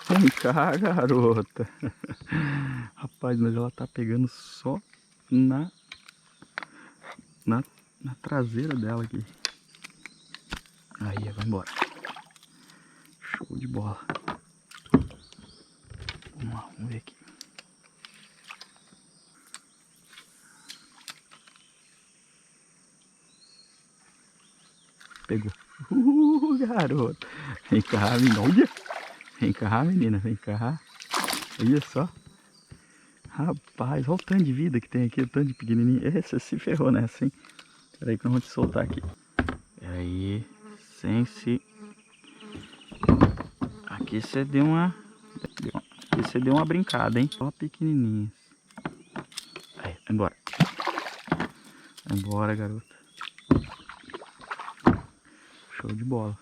Vem cá, garota. Rapaz, mas ela tá pegando só na traseira dela aqui. Aí, vai embora. Show de bola. Vamos lá, vamos ver aqui. Pegou. Garoto. Vem cá, menina. Olha. Vem cá, menina. Vem cá. Olha só. Rapaz, olha o tanto de vida que tem aqui. O tanto de pequenininho. Você se ferrou nessa, hein? Pera aí que nós vamos te soltar aqui. Pera aí. Sem se... Aqui você deu uma... Aqui você deu uma brincada, hein? Só pequenininhas. Aí, vai embora. Vai embora, garota. Show de bola.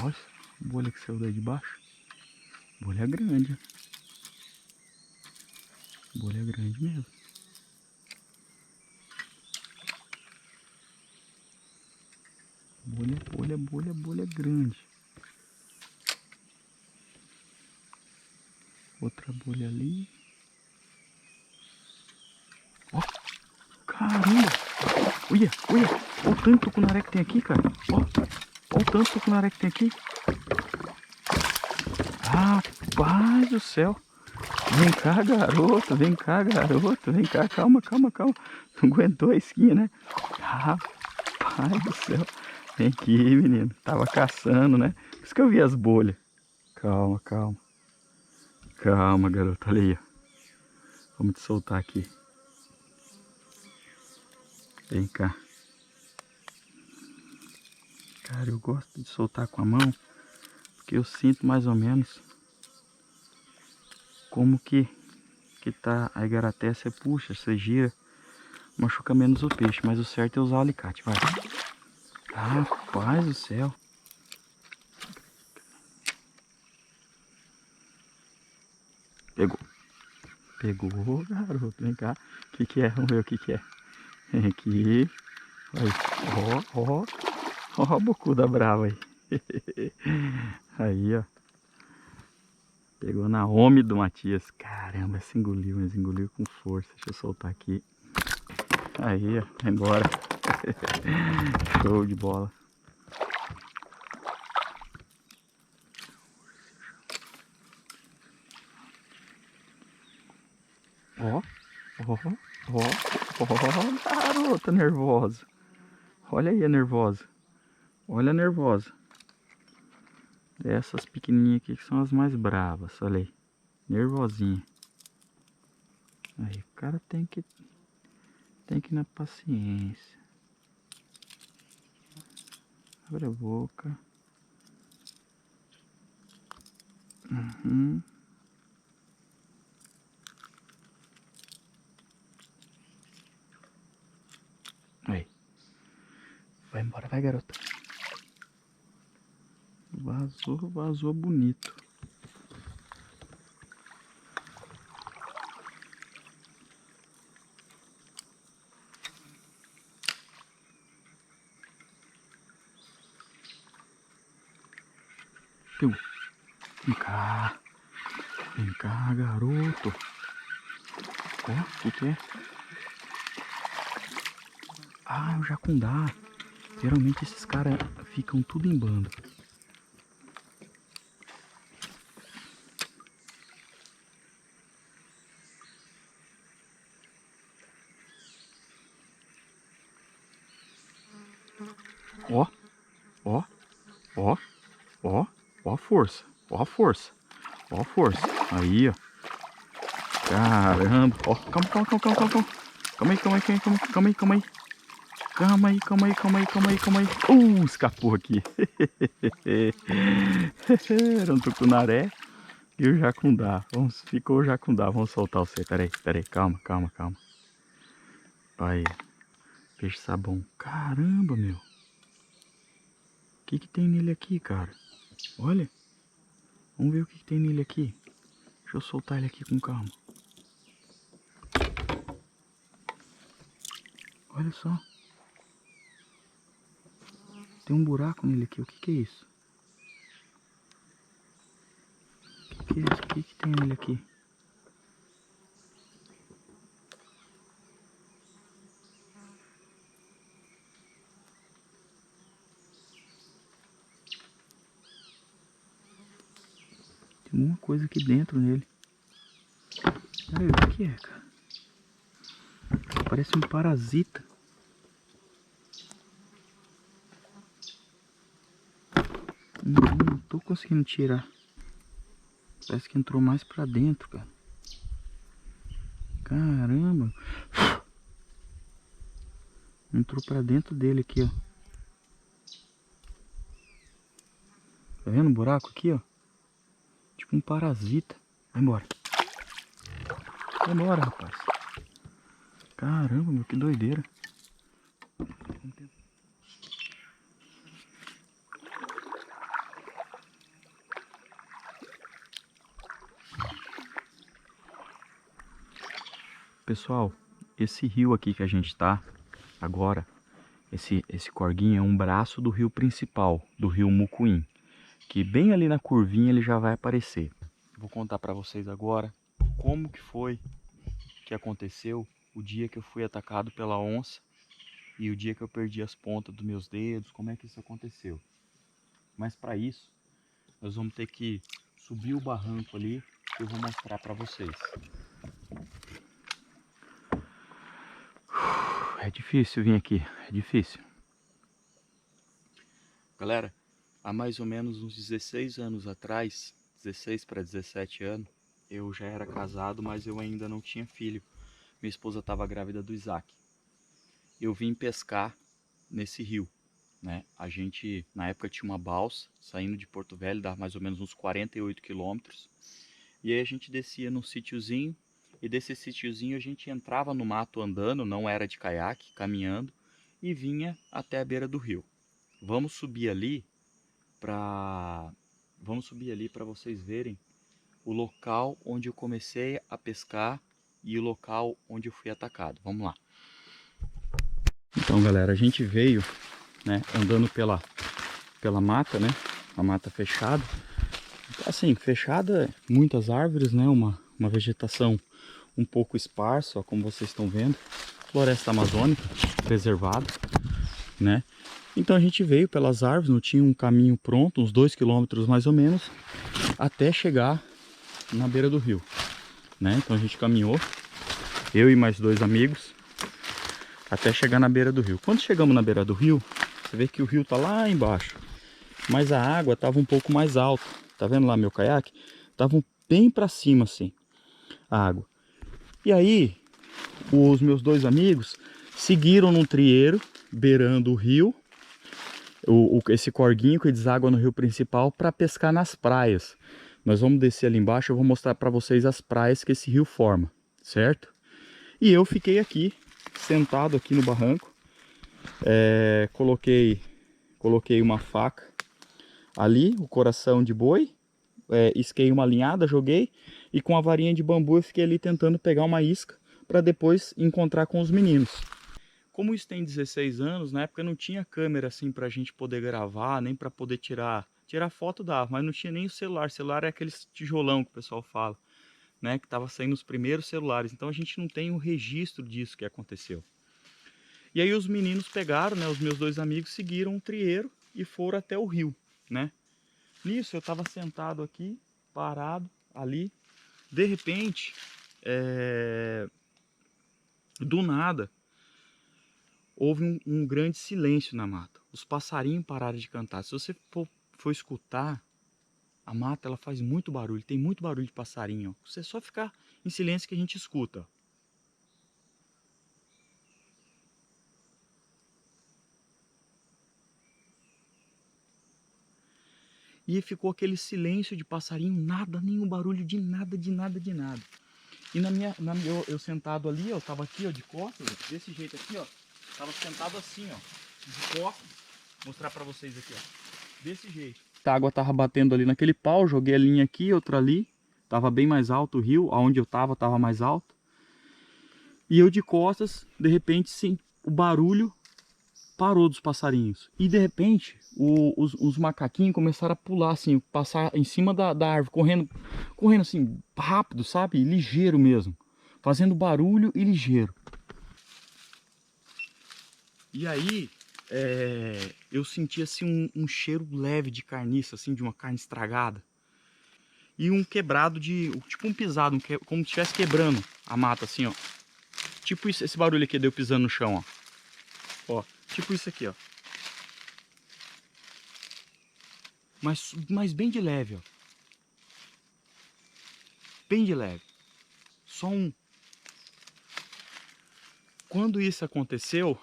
Olha a bolha que saiu daí de baixo. Bolha grande. Bolha grande mesmo. Bolha grande. Outra bolha ali. Ó, caramba. Olha. Olha o tanto de tucunaré que tem aqui, cara. Ó o tanto de tucunaré que tem aqui. Rapaz do céu. Vem cá, garota. Vem cá, garota. Vem cá, calma. Não aguentou a esquina, né? Rapaz do céu. Vem aqui, menino. Tava caçando, né? Por isso que eu vi as bolhas. Calma. Calma, garota. Olha aí, ó. Vamos te soltar aqui. Vem cá. Cara, eu gosto de soltar com a mão, porque eu sinto mais ou menos como que tá a igarapé. Você puxa, você gira, machuca menos o peixe, mas o certo é usar o alicate, vai. Rapaz do céu. Pegou, garoto, vem cá. O que é? Vamos ver o que é. Vem aqui. Ó a bocuda brava aí. Aí, ó. Pegou na home do Matias. Caramba, essa engoliu, mas engoliu com força. Deixa eu soltar aqui. Aí, ó, vai embora. Show de bola. Ó, garota nervosa. Olha aí a nervosa. Olha a nervosa. Essas pequenininhas aqui que são as mais bravas, olha aí. Nervosinha. Aí, o cara tem que ir na paciência. Abre a boca. Aí. Vai embora, vai, garota. Vazou bonito. Vem cá, garoto. Ó, o que é? O jacundá. Geralmente esses caras ficam tudo em bando. Ó a força. Ó a força. Aí, ó. Caramba. Ó, calma. Calma aí. Escapou aqui. Era um tucunaré e o jacundá. Ficou o jacundá. Vamos soltar você. Pera aí. Calma. Aí. Peixe sabão. Caramba, meu. O que tem nele aqui, cara? Olha. Vamos ver o que tem nele aqui. Deixa eu soltar ele aqui com calma. Olha só. Tem um buraco nele aqui. O que é isso? que tem nele aqui? Tem alguma coisa aqui dentro nele. Ai, o que é, cara? Parece um parasita. Não tô conseguindo tirar. Parece que entrou mais pra dentro, cara. Caramba. Entrou pra dentro dele aqui, ó. Tá vendo o buraco aqui, ó? Tipo um parasita. Vai embora. Vai embora, rapaz. Caramba, meu, que doideira. Pessoal, esse rio aqui que a gente tá agora, esse corguinho é um braço do rio principal, do rio Mucuim, que bem ali na curvinha ele já vai aparecer. Vou contar para vocês agora como que foi que aconteceu o dia que eu fui atacado pela onça e o dia que eu perdi as pontas dos meus dedos, como é que isso aconteceu. Mas para isso, nós vamos ter que subir o barranco ali que eu vou mostrar para vocês. É difícil vir aqui, é difícil. Galera, há mais ou menos uns 16 anos atrás, 16 para 17 anos, eu já era casado, mas eu ainda não tinha filho. Minha esposa estava grávida do Isaac. Eu vim pescar nesse rio, né? A gente, na época, tinha uma balsa saindo de Porto Velho, dava mais ou menos uns 48 quilômetros. E aí a gente descia num sítiozinho, e desse sítiozinho a gente entrava no mato andando, não era de caiaque, caminhando, e vinha até a beira do rio. Vamos subir ali para vocês verem o local onde eu comecei a pescar e o local onde eu fui atacado. Vamos lá. Então, galera, a gente veio, né, andando pela mata, né? A mata fechada. Assim, fechada, muitas árvores, né? Uma vegetação um pouco esparsa, ó, como vocês estão vendo. Floresta amazônica, preservada, né? Então a gente veio pelas árvores, não tinha um caminho pronto, uns 2 quilômetros mais ou menos, até chegar na beira do rio, né? Então a gente caminhou, eu e mais 2 amigos, até chegar na beira do rio. Quando chegamos na beira do rio, você vê que o rio tá lá embaixo, mas a água tava um pouco mais alta. Tá vendo lá meu caiaque? Tava bem para cima assim, a água. E aí, os meus 2 amigos seguiram num trieiro, beirando o rio, esse corguinho que deságua no rio principal, para pescar nas praias. Nós vamos descer ali embaixo, eu vou mostrar para vocês as praias que esse rio forma, certo? E eu fiquei aqui, sentado aqui no barranco, coloquei uma faca ali, o coração de boi, isquei uma linhada, joguei, e com a varinha de bambu eu fiquei ali tentando pegar uma isca para depois encontrar com os meninos. Como isso tem 16 anos, na época não tinha câmera assim pra gente poder gravar, nem para poder tirar foto dava, mas não tinha nem o celular. O celular é aquele tijolão que o pessoal fala, né, que tava saindo os primeiros celulares. Então a gente não tem um registro disso que aconteceu. E aí os meninos pegaram, né, os meus 2 amigos seguiram um trieiro e foram até o rio, né? Nisso eu tava sentado aqui, parado ali. De repente, do nada, houve um grande silêncio na mata. Os passarinhos pararam de cantar. Se você for escutar, a mata ela faz muito barulho, tem muito barulho de passarinho. Ó. Você só ficar em silêncio que a gente escuta. E ficou aquele silêncio de passarinho, nada, nenhum barulho de nada, de nada, de nada. E eu sentado ali, eu tava aqui, ó, de costas, desse jeito aqui, ó. Tava sentado assim, ó, de costas. Vou mostrar pra vocês aqui, ó. Desse jeito. A água tava batendo ali naquele pau, joguei a linha aqui, outra ali. Tava bem mais alto o rio, aonde eu tava mais alto. E eu de costas, de repente, sim, o barulho disparou dos passarinhos. E de repente, os macaquinhos começaram a pular assim, passar em cima da árvore, correndo assim, rápido, sabe? Ligeiro mesmo. Fazendo barulho e ligeiro. E aí, eu senti assim um cheiro leve de carniça, assim, de uma carne estragada. E um quebrado tipo um pisado, como se estivesse quebrando a mata, assim, ó. Tipo isso, esse barulho aqui de eu pisando no chão, ó. Ó, tipo isso aqui, ó. Mas bem de leve, ó. Bem de leve. Só um. Quando isso aconteceu,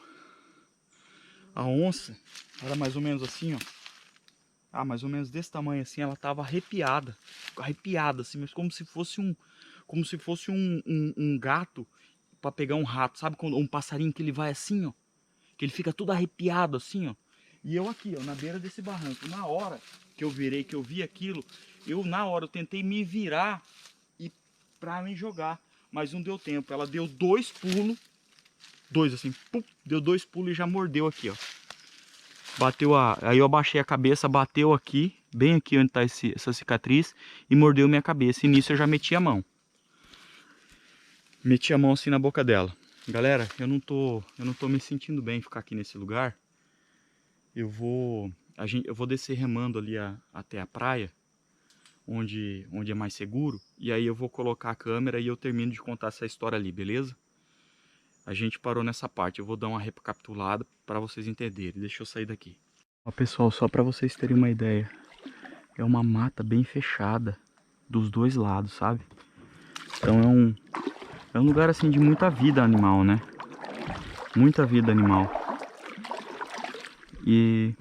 a onça era mais ou menos assim, ó. Ah, mais ou menos desse tamanho assim, ela tava arrepiada. Arrepiada, assim, mas como se fosse um gato para pegar um rato. Sabe quando um passarinho que ele vai assim, ó? Que ele fica todo arrepiado assim, ó. E eu aqui, ó, na beira desse barranco. Na hora que eu virei, que eu vi aquilo, na hora eu tentei me virar e pra me jogar. Mas não deu tempo. Ela deu 2 pulos. 2 assim, pum, deu 2 pulos e já mordeu aqui, ó. Aí eu abaixei a cabeça, bateu aqui, bem aqui onde tá essa cicatriz, e mordeu minha cabeça. E nisso eu já meti a mão. Meti a mão assim na boca dela. Galera, eu não tô me sentindo bem ficar aqui nesse lugar. Eu vou descer remando ali até a praia, onde é mais seguro. E aí eu vou colocar a câmera e eu termino de contar essa história ali, beleza? A gente parou nessa parte, eu vou dar uma recapitulada para vocês entenderem. Deixa eu sair daqui. Ó, pessoal, só para vocês terem uma ideia, é uma mata bem fechada dos dois lados, sabe? Então é um lugar assim de muita vida animal, né? Muita vida animal. E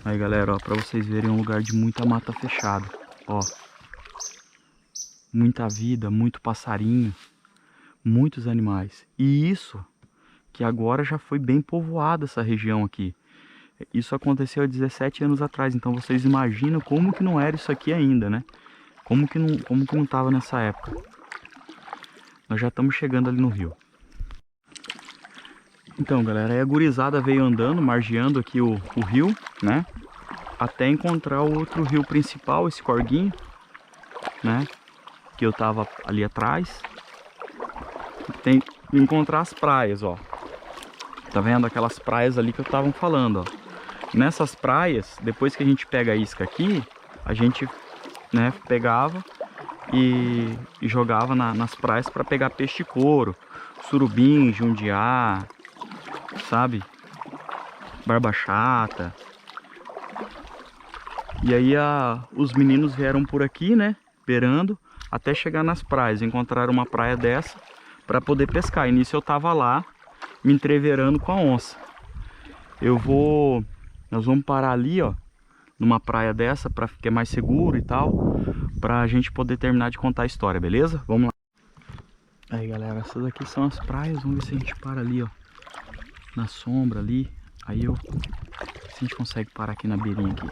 aí, galera, ó, para vocês verem, é um lugar de muita mata fechada, ó. Muita vida, muito passarinho, muitos animais. E isso que agora já foi bem povoada essa região aqui. Isso aconteceu há 17 anos atrás, então vocês imaginam como que não era isso aqui ainda, né? Como que não tava nessa época. Nós já estamos chegando ali no rio. Então, galera, aí a gurizada veio andando, margeando aqui o rio, né? Até encontrar o outro rio principal, esse corguinho, né? Que eu tava ali atrás. Tem que encontrar as praias, ó. Tá vendo aquelas praias ali que eu tava falando, ó. Nessas praias, depois que a gente pega a isca aqui, a gente, né, pegava e jogava nas praias para pegar peixe de couro, surubim, jundiá, sabe? Barbachata. E aí os meninos vieram por aqui, né, beirando, até chegar nas praias. Encontraram uma praia dessa para poder pescar. E nisso eu tava lá, me entreverando com a onça. Nós vamos parar ali, ó, numa praia dessa, para ficar mais seguro e tal, pra gente poder terminar de contar a história, beleza? Vamos lá. Aí, galera, essas aqui são as praias. Vamos ver se a gente para ali, ó, na sombra ali. Aí se a gente consegue parar aqui na beirinha aqui.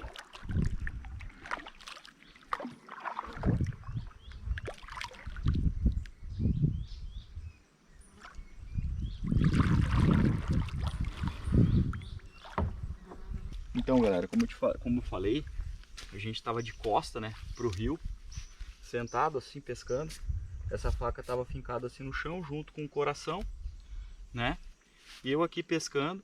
Então, galera, como eu falei, a gente estava de costa, né, pro rio, sentado assim, pescando. Essa faca estava fincada assim no chão, junto com o coração, né? E eu aqui pescando.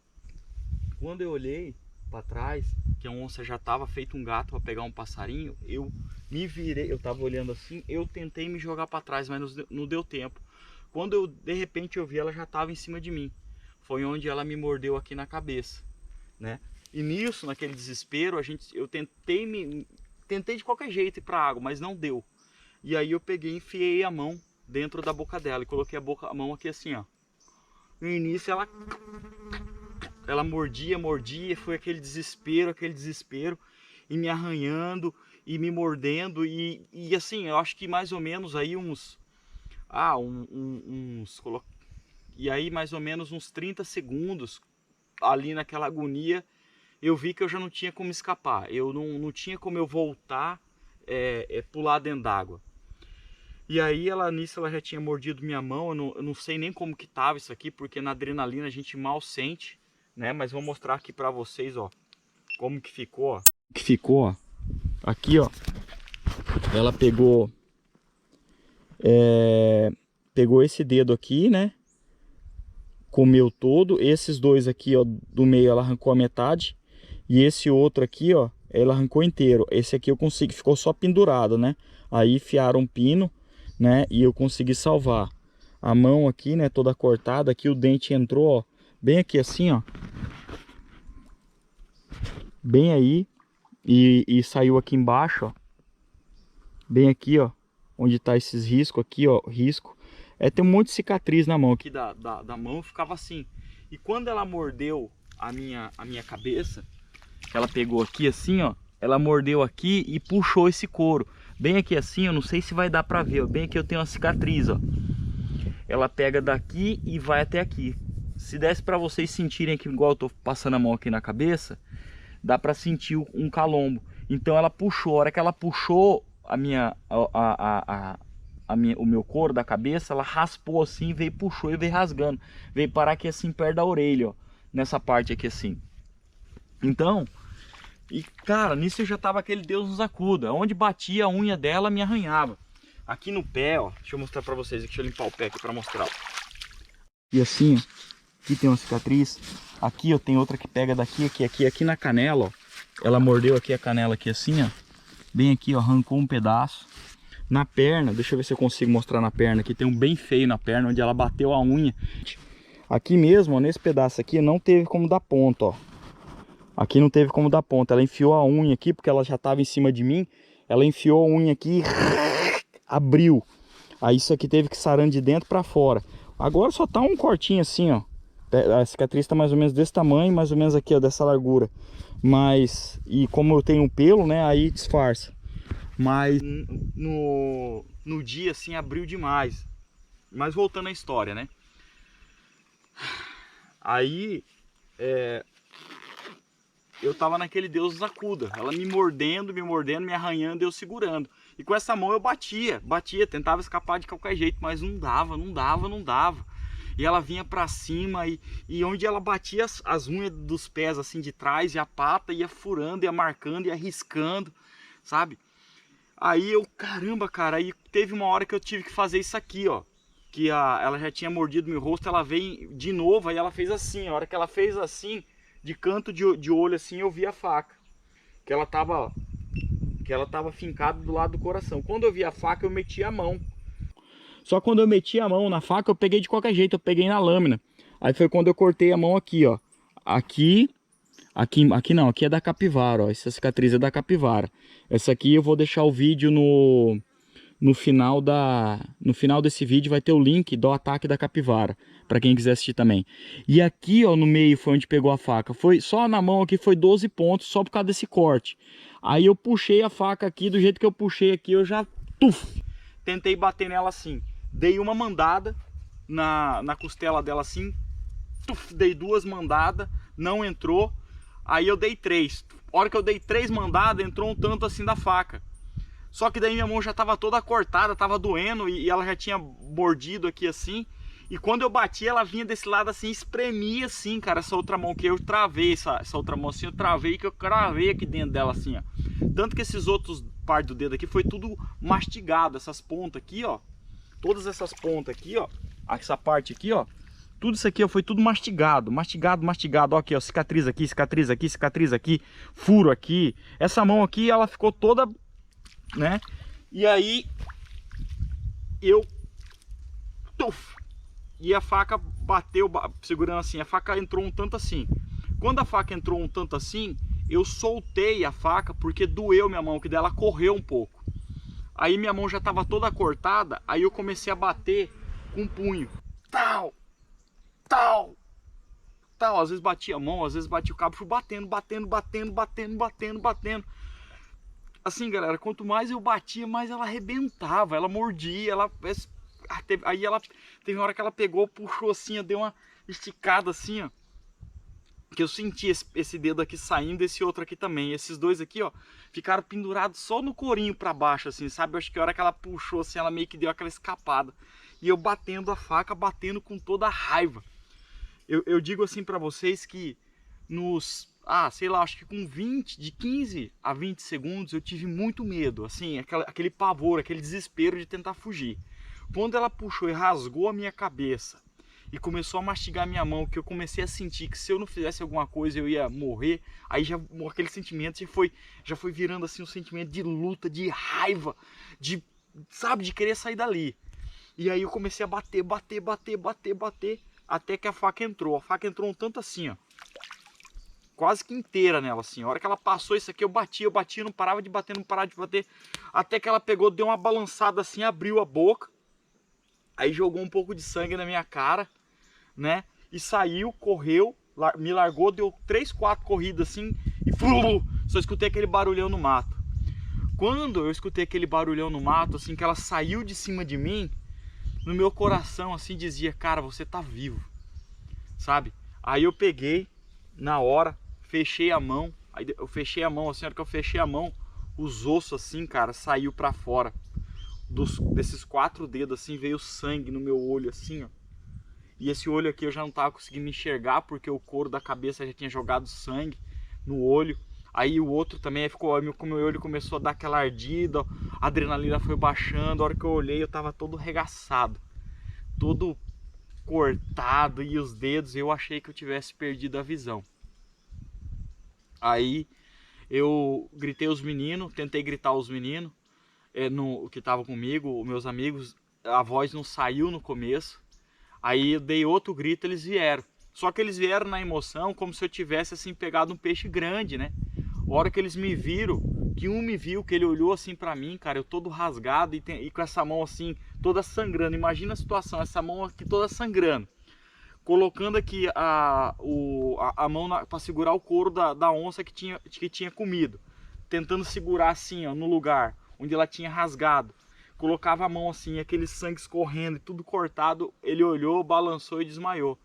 Quando eu olhei para trás, que a onça já estava feito um gato para pegar um passarinho, eu me virei, eu estava olhando assim, eu tentei me jogar para trás, mas não deu tempo. Quando de repente eu vi, ela já estava em cima de mim. Foi onde ela me mordeu aqui na cabeça, né? E nisso, naquele desespero, eu tentei de qualquer jeito ir para a água, mas não deu. E aí eu peguei e enfiei a mão dentro da boca dela e coloquei a mão aqui assim, ó. No início ela mordia, foi aquele desespero, e me arranhando e me mordendo e assim, eu acho que mais ou menos aí e aí mais ou menos uns 30 segundos ali naquela agonia, eu vi que eu já não tinha como escapar, eu não tinha como eu voltar, pular dentro d'água. E aí nisso ela já tinha mordido minha mão. Eu não sei nem como que tava isso aqui, porque na adrenalina a gente mal sente, né? Mas vou mostrar aqui pra vocês, ó, como que ficou, ó. Que ficou, ó. Aqui, ó. Ela pegou pegou esse dedo aqui, né? Comeu todo. Esses dois aqui, ó, do meio ela arrancou a metade. E esse outro aqui, ó, ela arrancou inteiro. Esse aqui eu consegui, ficou só pendurado, né? Aí enfiaram um pino, né? E eu consegui salvar. A mão aqui, né, toda cortada. Aqui o dente entrou, ó, bem aqui assim, ó. Bem aí. E saiu aqui embaixo, ó. Bem aqui, ó. Onde tá esses riscos aqui, ó. Risco. Tem um monte de cicatriz na mão. Aqui da mão ficava assim. E quando ela mordeu a minha cabeça, ela pegou aqui assim, ó. Ela mordeu aqui e puxou esse couro. Bem aqui assim, eu não sei se vai dar pra ver, ó. Bem aqui eu tenho uma cicatriz, ó. Ela pega daqui e vai até aqui. Se desse pra vocês sentirem aqui, igual eu tô passando a mão aqui na cabeça, dá pra sentir um calombo. Então ela puxou. A hora que ela puxou o meu couro da cabeça, ela raspou assim, veio, puxou e veio rasgando. Veio parar aqui assim perto da orelha, ó. Nessa parte aqui assim. Então, e cara, nisso eu já tava aquele Deus nos acuda. Onde batia a unha dela, me arranhava. Aqui no pé, ó, deixa eu mostrar pra vocês. Deixa eu limpar o pé aqui pra mostrar, ó. E assim, ó, aqui tem uma cicatriz. Aqui, ó, tem outra que pega daqui, aqui na canela, ó. Ela mordeu aqui a canela aqui assim, ó. Bem aqui, ó, arrancou um pedaço. Na perna, deixa eu ver se eu consigo mostrar na perna. Aqui tem um bem feio na perna, onde ela bateu a unha. Aqui mesmo, ó, nesse pedaço aqui, não teve como dar ponta, ó. Aqui não teve como dar ponta. Ela enfiou a unha aqui, porque ela já estava em cima de mim. Ela enfiou a unha aqui e abriu. Aí isso aqui teve que sarando de dentro para fora. Agora só tá um cortinho assim, ó. A cicatriz tá mais ou menos desse tamanho, mais ou menos aqui, ó, dessa largura. Mas, e como eu tenho um pelo, né, aí disfarça. Mas no dia, assim, abriu demais. Mas voltando à história, né? Aí, eu tava naquele Deus nos acuda. Ela me mordendo, me arranhando, eu segurando. E com essa mão eu batia, tentava escapar de qualquer jeito, mas não dava. E ela vinha pra cima e onde ela batia as unhas dos pés, assim, de trás, e a pata ia furando, ia marcando, ia riscando, sabe? Aí eu, caramba, cara, aí teve uma hora que eu tive que fazer isso aqui, ó. Que ela já tinha mordido meu rosto, ela veio de novo, aí ela fez assim. A hora que ela fez assim, de canto de olho assim, eu vi a faca. Que ela tava fincada do lado do coração. Quando eu vi a faca, eu meti a mão. Só quando eu meti a mão na faca, eu peguei de qualquer jeito, eu peguei na lâmina. Aí foi quando eu cortei a mão aqui, ó. Aqui não, aqui é da capivara, ó. Essa cicatriz é da capivara. Essa aqui eu vou deixar o vídeo no final desse vídeo vai ter o link do ataque da capivara, para quem quiser assistir também. E aqui, ó, no meio foi onde pegou a faca. Foi só na mão aqui, foi 12 pontos só por causa desse corte. Aí eu puxei a faca aqui, do jeito que eu puxei aqui, eu já tentei bater nela assim. Dei uma mandada na costela dela assim, dei 2 mandadas, não entrou. Aí eu dei 3. A hora que eu dei 3 mandadas, entrou um tanto assim da faca. Só que daí minha mão já estava toda cortada, estava doendo e ela já tinha mordido aqui assim. E quando eu bati, ela vinha desse lado assim, espremia assim, cara, essa outra mão que eu travei, essa outra mão assim, eu travei, que eu cravei aqui dentro dela assim, ó. Tanto que esses outros partes do dedo aqui foi tudo mastigado, essas pontas aqui, ó. Todas essas pontas aqui, ó, essa parte aqui, ó. Tudo isso aqui, ó, foi tudo mastigado, ó, aqui, ó, cicatriz aqui, furo aqui. Essa mão aqui, ela ficou toda, né? E aí, e a faca bateu, segurando assim, a faca entrou um tanto assim. Quando a faca entrou um tanto assim, eu soltei a faca porque doeu minha mão, que dela correu um pouco. Aí minha mão já estava toda cortada, aí eu comecei a bater com o punho. Tal. Às vezes batia a mão, às vezes batia o cabo, fui batendo. Assim, galera, quanto mais eu batia, mais ela arrebentava, ela mordia, aí ela teve uma hora que ela pegou, puxou assim, deu uma esticada assim, ó. que eu senti esse dedo aqui saindo, esse outro aqui também. Esses dois aqui, ó, ficaram pendurados só no corinho pra baixo, assim, sabe? Eu acho que a hora que ela puxou, assim, ela meio que deu aquela escapada. E eu batendo a faca, batendo com toda a raiva. Eu digo assim pra vocês que nos, sei lá, acho que com 20, de 15 a 20 segundos eu tive muito medo, assim, aquele pavor, aquele desespero de tentar fugir. Quando ela puxou e rasgou a minha cabeça e começou a mastigar minha mão, que eu comecei a sentir que se eu não fizesse alguma coisa eu ia morrer, aí já aquele sentimento já foi virando assim um sentimento de luta, de raiva, de, sabe, de querer sair dali. E aí eu comecei a bater, até que a faca entrou. A faca entrou um tanto assim, ó, quase que inteira nela, assim. A hora que ela passou isso aqui, eu batia, não parava de bater, até que ela pegou, deu uma balançada assim, abriu a boca, aí jogou um pouco de sangue na minha cara, né? E saiu, correu, me largou, deu 3, 4 corridas assim, e só escutei aquele barulhão no mato. Quando eu escutei aquele barulhão no mato, assim, que ela saiu de cima de mim, no meu coração, assim, dizia, cara, você tá vivo, sabe? Aí eu peguei, na hora, fechei a mão, aí eu fechei a mão, assim, a hora que eu fechei a mão, os ossos, assim, cara, saiu pra fora, desses 4 dedos, assim, veio sangue no meu olho, assim, ó. E esse olho aqui eu já não tava conseguindo enxergar, porque o couro da cabeça já tinha jogado sangue no olho. Aí o outro também ficou, como meu olho começou a dar aquela ardida, a adrenalina foi baixando, a hora que eu olhei eu tava todo regaçado, todo cortado, e os dedos, eu achei que eu tivesse perdido a visão. Aí eu gritei os meninos, tentei gritar os meninos, que estavam comigo, meus amigos, a voz não saiu no começo. Aí eu dei outro grito, eles vieram. Só que eles vieram na emoção como se eu tivesse assim pegado um peixe grande, né? A hora que eles me viram, que um me viu, que ele olhou assim pra mim, cara, eu todo rasgado e com essa mão assim, toda sangrando. Imagina a situação, essa mão aqui toda sangrando. Colocando aqui a mão para segurar o couro da onça que tinha comido. Tentando segurar assim, ó, no lugar onde ela tinha rasgado. Colocava a mão assim, aquele sangue escorrendo e tudo cortado. Ele olhou, balançou e desmaiou.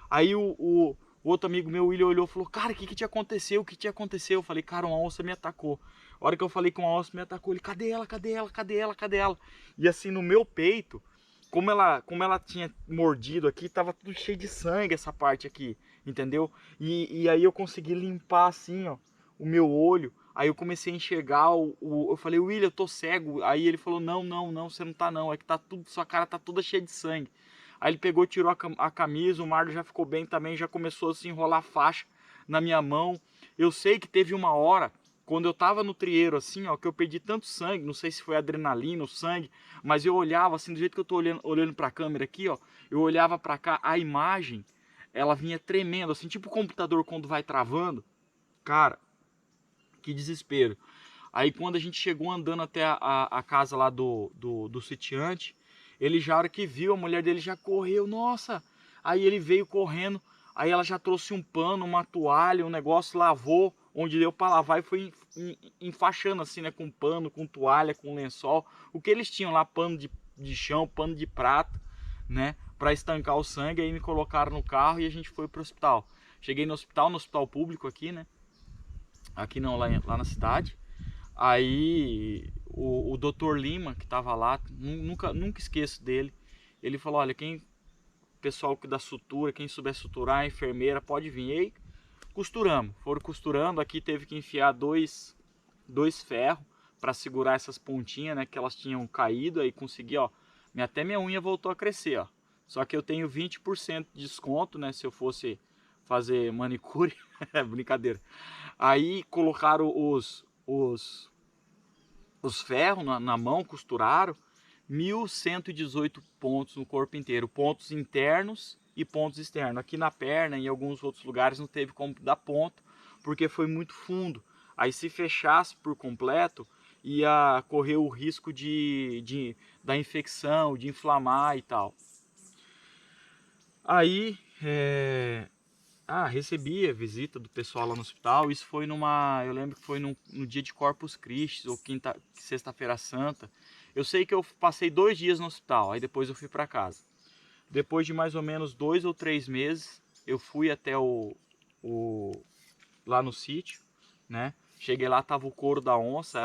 Aí o outro amigo meu, William, olhou e falou, cara, o que te aconteceu? O que te aconteceu? Eu falei, cara, uma onça me atacou. A hora que eu falei que uma onça me atacou, ele, cadê ela? Cadê ela? Cadê ela? Cadê ela? E assim, no meu peito, como ela tinha mordido aqui, tava tudo cheio de sangue essa parte aqui, entendeu? E aí eu consegui limpar assim, ó, o meu olho. Aí eu comecei a enxergar, eu falei, William, eu tô cego. Aí ele falou, não, você não tá não, é que tá tudo, sua cara tá toda cheia de sangue. Aí ele pegou, tirou a camisa, o Marlon já ficou bem também, já começou a se enrolar a faixa na minha mão. Eu sei que teve uma hora, quando eu tava no trieiro assim, ó, que eu perdi tanto sangue, não sei se foi adrenalina ou sangue, mas eu olhava assim, do jeito que eu tô olhando pra câmera aqui, ó, eu olhava pra cá, a imagem, ela vinha tremendo, assim, tipo o computador quando vai travando. Cara, que desespero. Aí quando a gente chegou andando até a casa lá do sitiante, ele já, a hora que viu, a mulher dele já correu, nossa! Aí ele veio correndo, aí ela já trouxe um pano, uma toalha, um negócio, lavou, onde deu para lavar e foi enfaixando assim, né, com pano, com toalha, com lençol. O que eles tinham lá, pano de chão, pano de prata, né, para estancar o sangue, aí me colocaram no carro e a gente foi pro hospital. Cheguei no hospital público aqui, né, aqui não, lá na cidade. Aí o Dr. Lima, que estava lá, nunca esqueço dele, ele falou, olha, pessoal que dá sutura, quem souber suturar, a enfermeira, pode vir. E aí costuramos, foram costurando, aqui teve que enfiar dois ferros para segurar essas pontinhas, né, que elas tinham caído, aí consegui, ó, até minha unha voltou a crescer, ó. Só que eu tenho 20% de desconto, né, se eu fosse fazer manicure, brincadeira. Aí colocaram os ferros na mão, costuraram, 1.118 pontos no corpo inteiro, pontos internos e pontos externos. Aqui na perna e em alguns outros lugares não teve como dar ponto, porque foi muito fundo. Aí se fechasse por completo, ia correr o risco da infecção, de inflamar e tal. Aí, recebi a visita do pessoal lá no hospital. Isso foi eu lembro que foi no dia de Corpus Christi, ou sexta-feira santa. Eu sei que eu passei 2 dias no hospital, aí depois eu fui para casa. Depois de mais ou menos 2 ou 3 meses, eu fui até o lá no sítio, né? Cheguei lá, tava o couro da onça,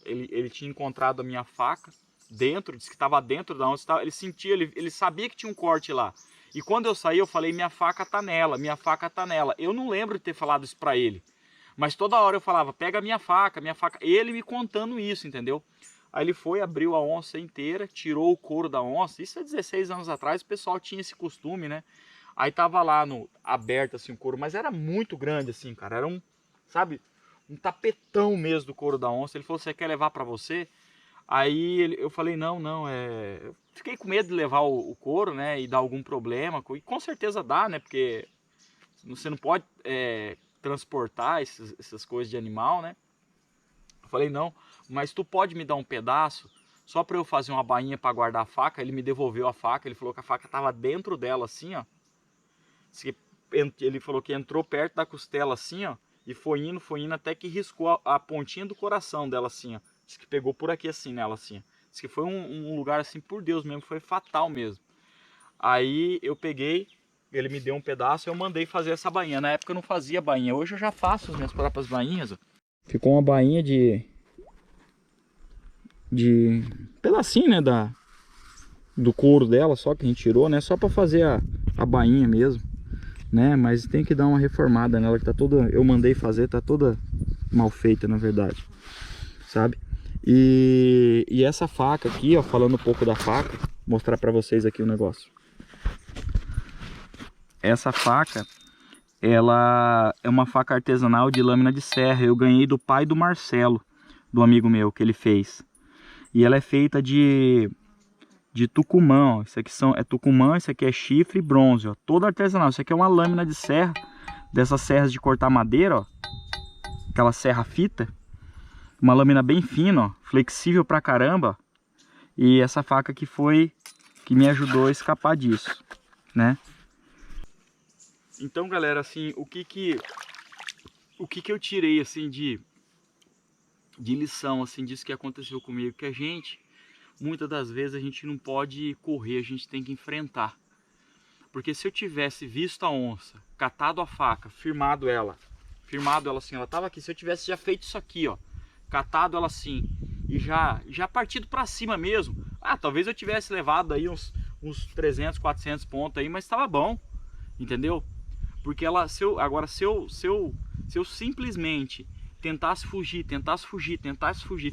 ele tinha encontrado a minha faca dentro, disse que estava dentro da onça, ele sentia, ele sabia que tinha um corte lá. E quando eu saí, eu falei, minha faca tá nela, minha faca tá nela. Eu não lembro de ter falado isso pra ele, mas toda hora eu falava, pega a minha faca, ele me contando isso, entendeu? Aí ele foi, abriu a onça inteira, tirou o couro da onça, isso há 16 anos atrás, o pessoal tinha esse costume, né? Aí tava lá aberto assim o couro, mas era muito grande assim, cara, era sabe, um tapetão mesmo do couro da onça. Ele falou, você quer levar pra você? Aí eu falei, não, eu fiquei com medo de levar o couro, né, e dar algum problema, e com certeza dá, né, porque você não pode transportar essas coisas de animal, né. Eu falei, não, mas tu pode me dar um pedaço, só pra eu fazer uma bainha pra guardar a faca. Ele me devolveu a faca, ele falou que a faca tava dentro dela assim, ó. Ele falou que entrou perto da costela assim, ó, e foi indo até que riscou a pontinha do coração dela assim, ó. Diz que pegou por aqui assim nela assim, ó. Diz que foi um lugar assim, por Deus mesmo, foi fatal mesmo. Aí eu peguei, ele me deu um pedaço e eu mandei fazer essa bainha. Na época eu não fazia bainha, hoje eu já faço as minhas próprias bainhas, ó. Ficou uma bainha de pedacinho, né, do couro dela, só que a gente tirou, né, só pra fazer a bainha mesmo, né, mas tem que dar uma reformada nela, que tá toda, eu mandei fazer, tá toda mal feita na verdade, sabe? E essa faca aqui, ó, falando um pouco da faca, mostrar pra vocês aqui o negócio. Essa faca, ela é uma faca artesanal de lâmina de serra, eu ganhei do pai do Marcelo, do amigo meu, que ele fez. E ela é feita de tucumã, ó. Isso aqui é tucumã, isso aqui é chifre e bronze, ó. Todo artesanal. Isso aqui é uma lâmina de serra, dessas serras de cortar madeira, ó. Aquela serra fita. Uma lâmina bem fina, ó, flexível pra caramba. E essa faca aqui foi que me ajudou a escapar disso, né? Então, galera, assim, o que eu tirei assim de lição assim disso que aconteceu comigo, que a gente muitas das vezes a gente não pode correr, a gente tem que enfrentar. Porque se eu tivesse visto a onça, catado a faca, firmado ela assim, ela tava aqui, se eu tivesse já feito isso aqui, ó, catado ela assim e já partido para cima mesmo, talvez eu tivesse levado aí uns 300, 400 pontos aí, mas estava bom, entendeu? Porque ela, se eu simplesmente tentasse fugir,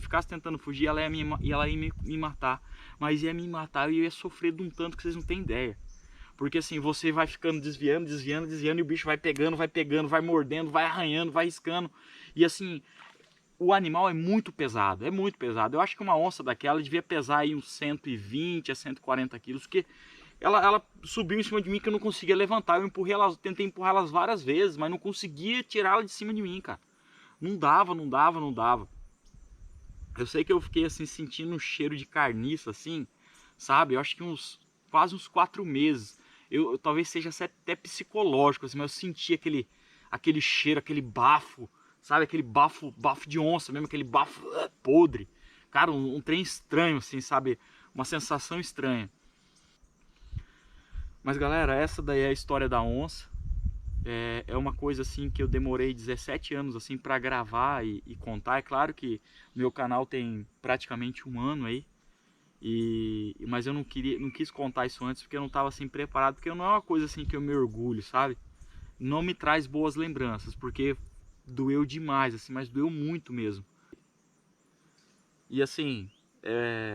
ficasse tentando fugir, ela ia me matar. Mas ia me matar e eu ia sofrer de um tanto que vocês não têm ideia. Porque assim, você vai ficando desviando, e o bicho vai pegando, vai mordendo, vai arranhando, vai riscando. E assim, o animal é muito pesado, Eu acho que uma onça daquela devia pesar aí uns 120 a 140 quilos, porque ela subiu em cima de mim que eu não conseguia levantar. Eu tentei empurrar elas várias vezes, mas não conseguia tirá-la de cima de mim, cara. Não dava. Eu sei que eu fiquei assim sentindo um cheiro de carniça assim, sabe? Eu acho que quase uns 4 meses. Talvez seja até psicológico assim, mas eu senti aquele cheiro, aquele bafo, sabe? Aquele bafo de onça mesmo, aquele bafo podre. Cara, um trem estranho assim, sabe? Uma sensação estranha. Mas galera, essa daí é a história da onça. É uma coisa assim que eu demorei 17 anos assim para gravar e contar. É claro que meu canal tem praticamente 1 ano aí, mas eu não quis contar isso antes porque eu não estava assim preparado, porque não é uma coisa assim que eu me orgulho, sabe? Não me traz boas lembranças, porque doeu demais assim, mas doeu muito mesmo. E assim,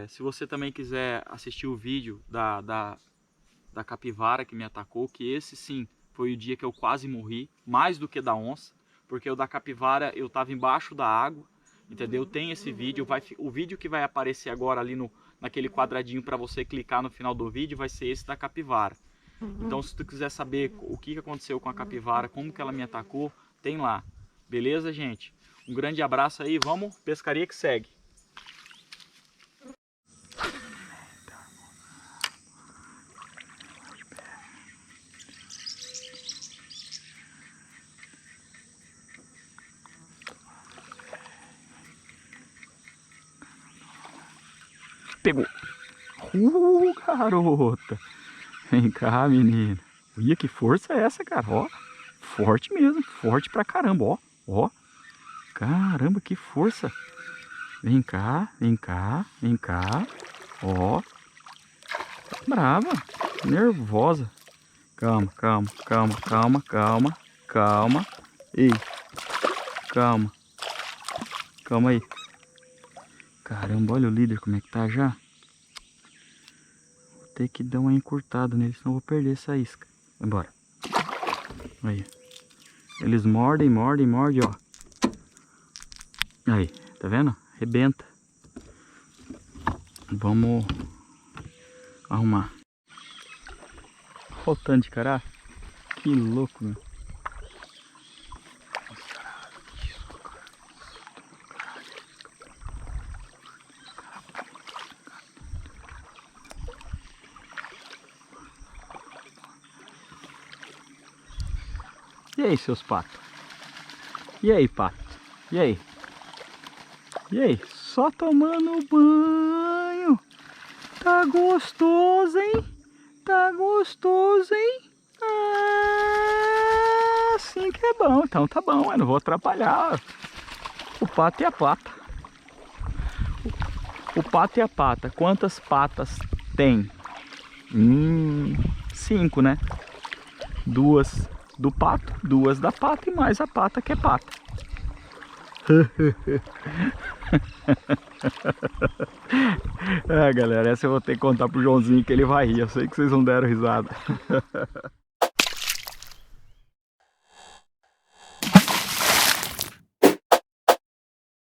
se você também quiser assistir o vídeo da capivara que me atacou, que esse sim foi o dia que eu quase morri, mais do que da onça, porque o da capivara eu estava embaixo da água, entendeu? Tem esse vídeo, o vídeo que vai aparecer agora ali naquele quadradinho para você clicar no final do vídeo vai ser esse da capivara. Então se tu quiser saber o que aconteceu com a capivara, como que ela me atacou, tem lá. Beleza, gente? Um grande abraço aí, vamos, pescaria que segue. Pegou. Garota. Vem cá, menina. Olha que força é essa, cara. Ó. Forte mesmo, forte pra caramba, ó. Ó. Caramba, que força. Vem cá, vem cá, vem cá. Ó. Tá brava, nervosa. Calma, calma, calma, calma, calma, calma. Ei, calma. Calma aí. Caramba, olha o líder como é que tá já. Vou ter que dar uma encurtada nele, senão eu vou perder essa isca. Vambora. Aí. Eles mordem, mordem, mordem, ó. Aí, tá vendo? Arrebenta. Vamos arrumar. Olha o tanto de cará. Que louco, meu. E aí, seus patos? E aí, pato? E aí? E aí? Só tomando banho. Tá gostoso, hein? Tá gostoso, hein? Ah, assim que é bom. Então tá bom, eu não vou atrapalhar o pato e a pata. O pato e a pata. Quantas patas tem? 5, né? 2 do pato, 2 da pata e mais a pata que é pata. Galera, essa eu vou ter que contar pro Joãozinho que ele vai rir. Eu sei que vocês não deram risada.